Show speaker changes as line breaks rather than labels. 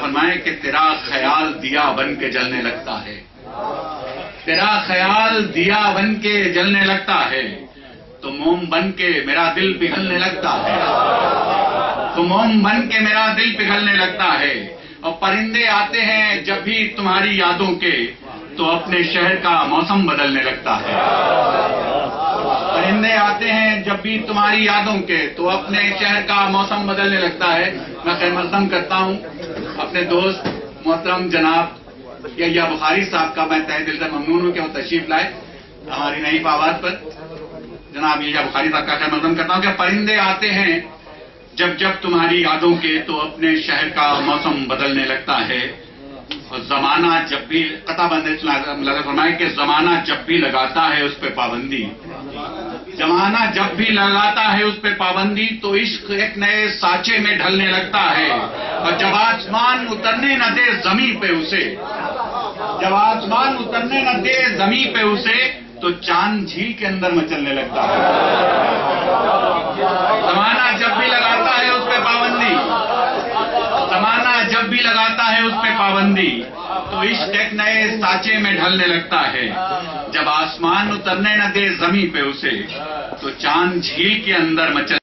फरमाए कि तेरा ख्याल दिया बन के जलने लगता है, तेरा ख्याल दिया बन के जलने लगता है, तो मोम बन के मेरा दिल पिघलने लगता है, तो मोम बन के मेरा दिल पिघलने लगता है। और परिंदे आते हैं जब भी तुम्हारी यादों के, तो अपने शहर का मौसम बदलने लगता है। परिंदे आते हैं जब भी तुम्हारी यादों के, तो अपने शहर का मौसम बदलने लगता है। मैं खैर मकदम करता हूं अपने दोस्त मोहतरम जनाब यहिया बुखारी साहब का, मैं तहे दिल से ममनून हूं कि वो तशरीफ लाए हमारी नई आवाज पर। जनाब यहिया बुखारी साहब का खैर मकदम करता हूं कि परिंदे आते हैं जब जब तुम्हारी यादों के, तो अपने शहर का मौसम बदलने लगता है। और जमाना जब भी फरमाए कि जमाना जब भी लगाता है उस पर पाबंदी, जमाना जब भी लगाता है उस पर पाबंदी, तो इश्क एक नए साँचे में ढलने लगता है। और जब आसमान उतरने न दे जमीन पे उसे, जब आसमान उतरने न दे जमीन पे उसे, तो चांद झील के अंदर मचलने लगता है। जमाना जब भी लगाता है उस पे पाबंदी, जमाना जब भी लगाता है उस पे पाबंदी, तो इश्क एक नए साँचे में ढलने लगता है। जब आसमान उतरने न दे जमीन पे उसे, तो चांद झील के अंदर मचल